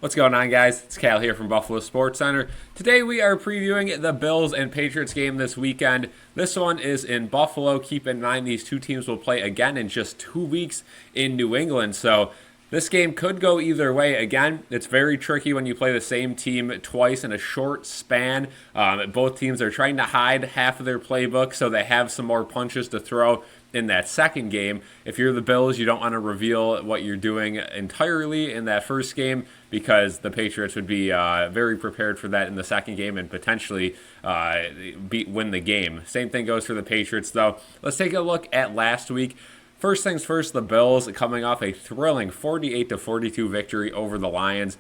What's going on, guys? It's Cal here from Buffalo Sports Center. Today we are previewing the Bills and Patriots game this weekend. This one is in Buffalo. Keep in mind these two teams will play again in just 2 weeks in New England. So this game could go either way. Again, it's very tricky when you play the same team twice in a short span. Both teams are trying to hide half of their playbook so they have some more punches to throw in that second game. If you're the Bills, you don't want to reveal what you're doing entirely in that first game because the Patriots would be very prepared for that in the second game and potentially win the game. Same thing goes for the Patriots, though. Let's take a look at last week. First things first, the Bills coming off a thrilling 48-42 victory over the Lions.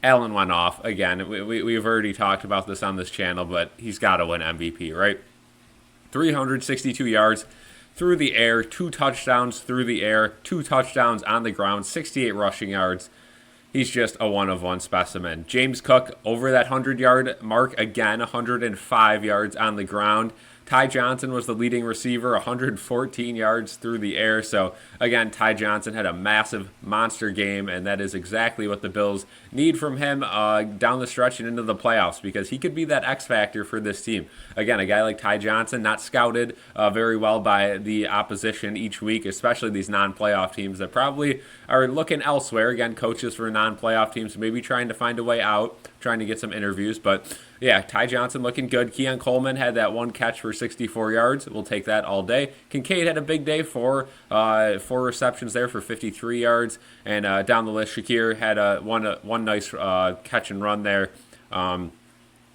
Allen went off. Again, we've already talked about this on this channel, but he's got to win MVP, right? 362 yards through the air, 2 touchdowns through the air, 2 touchdowns on the ground, 68 rushing yards. He's just a one-of-one specimen. James Cook over that 100-yard mark again, 105 yards on the ground. Ty Johnson was the leading receiver, 114 yards through the air. So, again, Ty Johnson had a massive monster game, and that is exactly what the Bills need from him down the stretch and into the playoffs because he could be that X factor for this team. Again, a guy like Ty Johnson, not scouted very well by the opposition each week, especially these non-playoff teams that probably are looking elsewhere. Again, coaches for non-playoff teams maybe trying to find a way out, trying to get some interviews, but yeah, Ty Johnson looking good. Keon Coleman had that one catch for 64 yards. We'll take that all day. Kincaid had a big day, four receptions there for 53 yards. And down the list, Shakir had one nice catch and run there. Again,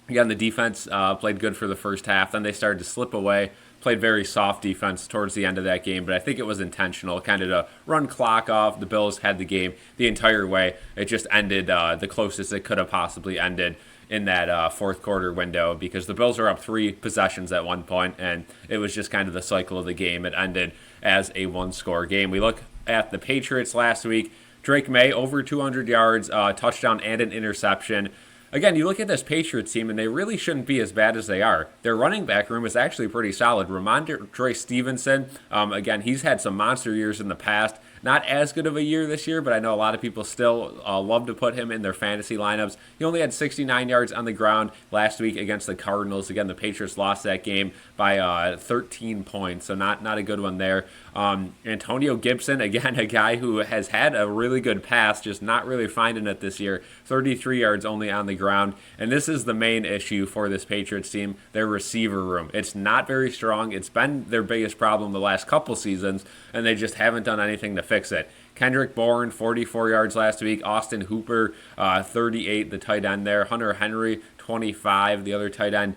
the defense played good for the first half. Then they started to slip away. Played very soft defense towards the end of that game, but I think it was intentional, kind of to run clock off. The Bills had the game the entire way. It just ended the closest it could have possibly ended in that fourth quarter window because the Bills were up 3 possessions at one point, and it was just kind of the cycle of the game. It ended as a one-score game. We look at the Patriots last week. Drake May, over 200 yards, touchdown and an interception. Again, you look at this Patriots team, and they really shouldn't be as bad as they are. Their running back room is actually pretty solid. Ramondre Stevenson, again, he's had some monster years in the past. Not as good of a year this year, but I know a lot of people still love to put him in their fantasy lineups. He only had 69 yards on the ground last week against the Cardinals. Again, the Patriots lost that game by 13 points, so not a good one there. Antonio Gibson, again, a guy who has had a really good pass, just not really finding it this year. 33 yards only on the ground, and this is the main issue for this Patriots team, their receiver room. It's not very strong. It's been their biggest problem the last couple seasons, and they just haven't done anything to fix it. Kendrick Bourne, 44 yards last week. Austin Hooper, 38, the tight end there. Hunter Henry, 25, the other tight end.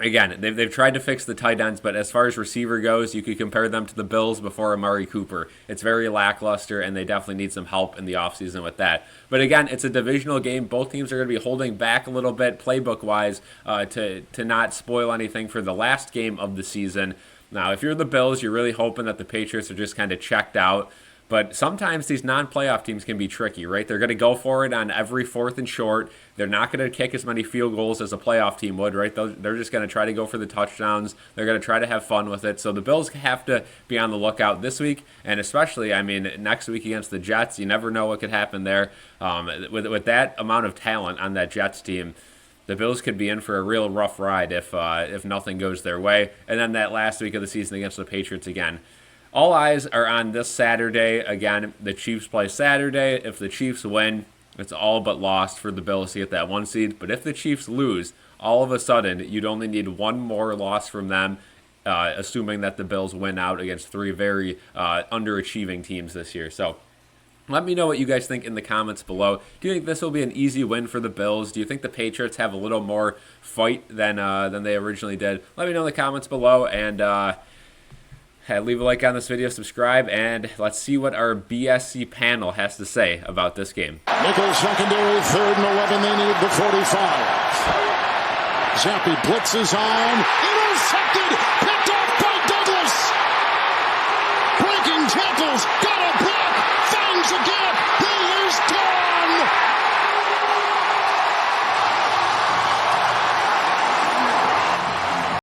Again, they've tried to fix the tight ends, but as far as receiver goes, you could compare them to the Bills before Amari Cooper. It's very lackluster, and they definitely need some help in the offseason with that. But again, it's a divisional game. Both teams are going to be holding back a little bit playbook-wise to not spoil anything for the last game of the season. Now, if you're the Bills, you're really hoping that the Patriots are just kind of checked out. But sometimes these non-playoff teams can be tricky, right? They're going to go for it on every 4th and short. They're not going to kick as many field goals as a playoff team would, right? They're just going to try to go for the touchdowns. They're going to try to have fun with it. So the Bills have to be on the lookout this week, and especially, next week against the Jets. You never know what could happen there. With that amount of talent on that Jets team, the Bills could be in for a real rough ride if nothing goes their way. And then that last week of the season against the Patriots again. All eyes are on this Saturday. Again, the Chiefs play Saturday. If the Chiefs win, it's all but lost for the Bills to get that 1 seed. But if the Chiefs lose, all of a sudden, you'd only need one more loss from them, assuming that the Bills win out against 3 very underachieving teams this year. So let me know what you guys think in the comments below. Do you think this will be an easy win for the Bills? Do you think the Patriots have a little more fight than they originally did? Let me know in the comments below, and leave a like on this video, subscribe, and let's see what our BSC panel has to say about this game. Nickel secondary, 3rd and 11, they need the 45. Zappi blitzes on, intercepted,